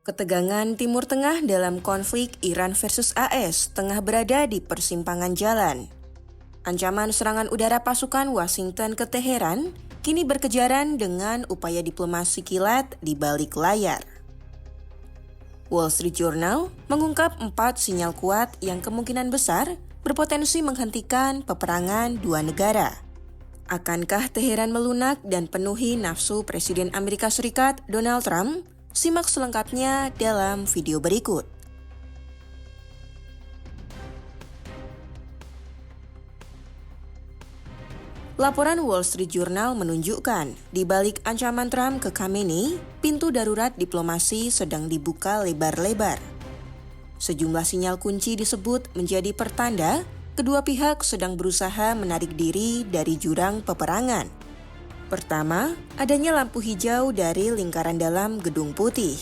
Ketegangan Timur Tengah dalam konflik Iran versus AS tengah berada di persimpangan jalan. Ancaman serangan udara pasukan Washington ke Teheran kini berkejaran dengan upaya diplomasi kilat di balik layar. Wall Street Journal mengungkap 4 sinyal kuat yang kemungkinan besar berpotensi menghentikan peperangan dua negara. Akankah Teheran melunak dan penuhi nafsu Presiden Amerika Serikat Donald Trump? Simak selengkapnya dalam video berikut. Laporan Wall Street Journal menunjukkan, di balik ancaman Trump ke Khamenei, pintu darurat diplomasi sedang dibuka lebar-lebar. Sejumlah sinyal kunci disebut menjadi pertanda kedua pihak sedang berusaha menarik diri dari jurang peperangan. Pertama, adanya lampu hijau dari lingkaran dalam Gedung Putih.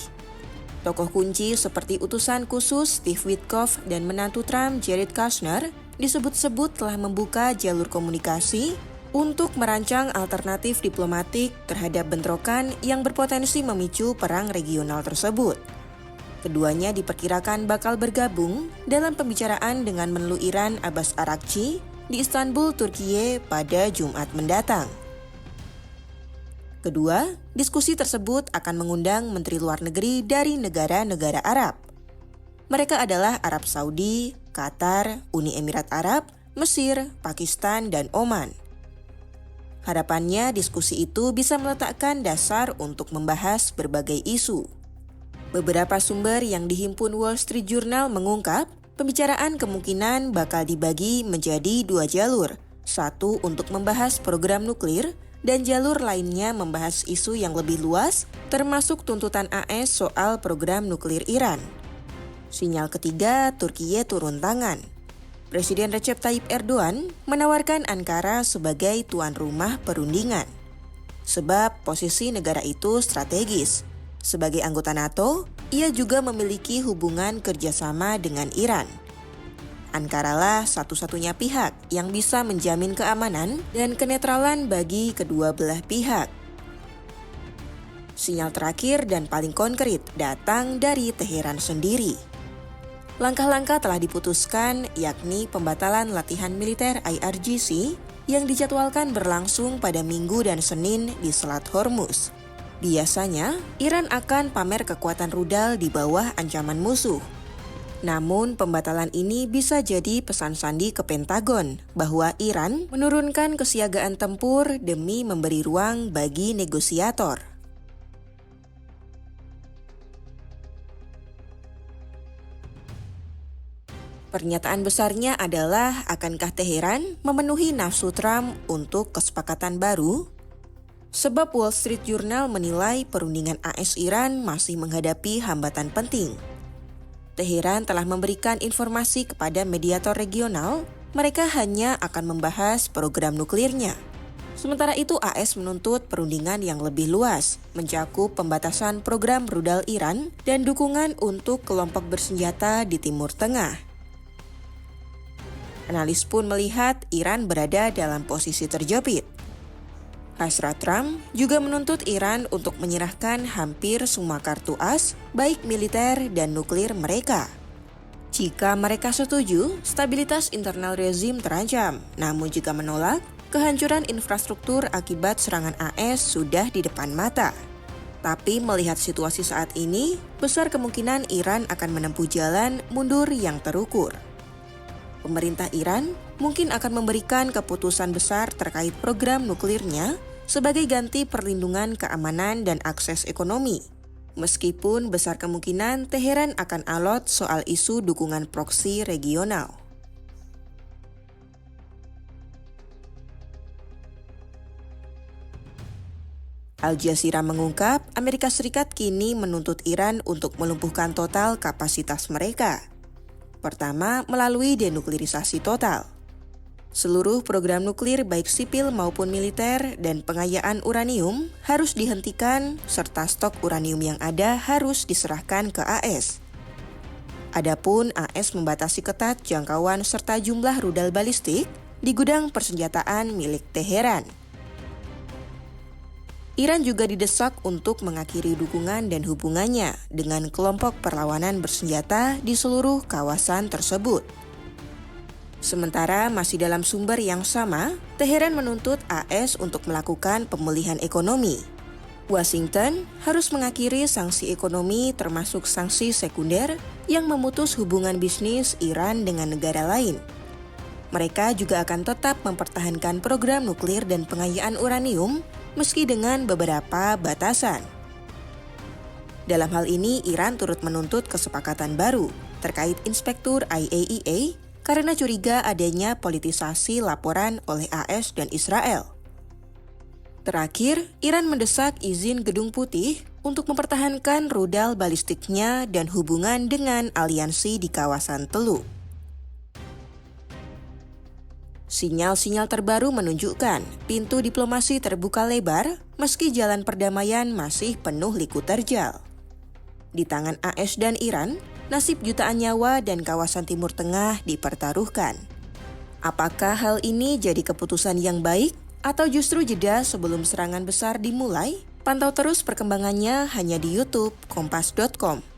Tokoh kunci seperti utusan khusus Steve Witkoff dan menantu Trump Jared Kushner disebut-sebut telah membuka jalur komunikasi untuk merancang alternatif diplomatik terhadap bentrokan yang berpotensi memicu perang regional tersebut. Keduanya diperkirakan bakal bergabung dalam pembicaraan dengan Menlu Iran Abbas Araghchi di Istanbul, Turkiye pada Jumat mendatang. Kedua, diskusi tersebut akan mengundang menteri luar negeri dari negara-negara Arab. Mereka adalah Arab Saudi, Qatar, Uni Emirat Arab, Mesir, Pakistan, dan Oman. Harapannya diskusi itu bisa meletakkan dasar untuk membahas berbagai isu. Beberapa sumber yang dihimpun Wall Street Journal mengungkap, pembicaraan kemungkinan bakal dibagi menjadi 2 jalur. Satu untuk membahas program nuklir, dan jalur lainnya membahas isu yang lebih luas, termasuk tuntutan AS soal program nuklir Iran. Sinyal ketiga, Turkiye turun tangan. Presiden Recep Tayyip Erdogan menawarkan Ankara sebagai tuan rumah perundingan. Sebab posisi negara itu strategis. Sebagai anggota NATO, ia juga memiliki hubungan kerjasama dengan Iran. Ankaralah satu-satunya pihak yang bisa menjamin keamanan dan kenetralan bagi kedua belah pihak. Sinyal terakhir dan paling konkret datang dari Teheran sendiri. Langkah-langkah telah diputuskan, yakni pembatalan latihan militer IRGC yang dijadwalkan berlangsung pada Minggu dan Senin di Selat Hormuz. Biasanya, Iran akan pamer kekuatan rudal di bawah ancaman musuh. Namun, pembatalan ini bisa jadi pesan sandi ke Pentagon bahwa Iran menurunkan kesiagaan tempur demi memberi ruang bagi negosiator. Pernyataan besarnya adalah, akankah Teheran memenuhi nafsu Trump untuk kesepakatan baru? Sebab Wall Street Journal menilai perundingan AS-Iran masih menghadapi hambatan penting. Teheran telah memberikan informasi kepada mediator regional, mereka hanya akan membahas program nuklirnya. Sementara itu AS menuntut perundingan yang lebih luas, mencakup pembatasan program rudal Iran dan dukungan untuk kelompok bersenjata di Timur Tengah. Analis pun melihat Iran berada dalam posisi terjepit. Hasrat Trump juga menuntut Iran untuk menyerahkan hampir semua kartu as, baik militer dan nuklir mereka. Jika mereka setuju, stabilitas internal rezim terancam. Namun jika menolak, kehancuran infrastruktur akibat serangan AS sudah di depan mata. Tapi melihat situasi saat ini, besar kemungkinan Iran akan menempuh jalan mundur yang terukur. Pemerintah Iran mungkin akan memberikan keputusan besar terkait program nuklirnya sebagai ganti perlindungan keamanan dan akses ekonomi. Meskipun besar kemungkinan Teheran akan alot soal isu dukungan proksi regional. Al Jazeera mengungkap, Amerika Serikat kini menuntut Iran untuk melumpuhkan total kapasitas mereka. Pertama, melalui denuklirisasi total. Seluruh program nuklir baik sipil maupun militer dan pengayaan uranium harus dihentikan serta stok uranium yang ada harus diserahkan ke AS. Adapun AS membatasi ketat jangkauan serta jumlah rudal balistik di gudang persenjataan milik Teheran. Iran juga didesak untuk mengakhiri dukungan dan hubungannya dengan kelompok perlawanan bersenjata di seluruh kawasan tersebut. Sementara masih dalam sumber yang sama, Teheran menuntut AS untuk melakukan pemulihan ekonomi. Washington harus mengakhiri sanksi ekonomi termasuk sanksi sekunder yang memutus hubungan bisnis Iran dengan negara lain. Mereka juga akan tetap mempertahankan program nuklir dan pengayaan uranium meski dengan beberapa batasan. Dalam hal ini, Iran turut menuntut kesepakatan baru terkait inspektur IAEA karena curiga adanya politisasi laporan oleh AS dan Israel. Terakhir, Iran mendesak izin Gedung Putih untuk mempertahankan rudal balistiknya dan hubungan dengan aliansi di kawasan Teluk. Sinyal-sinyal terbaru menunjukkan pintu diplomasi terbuka lebar meski jalan perdamaian masih penuh liku terjal. Di tangan AS dan Iran, nasib jutaan nyawa dan kawasan Timur Tengah dipertaruhkan. Apakah hal ini jadi keputusan yang baik atau justru jeda sebelum serangan besar dimulai? Pantau terus perkembangannya hanya di YouTube Kompas.com.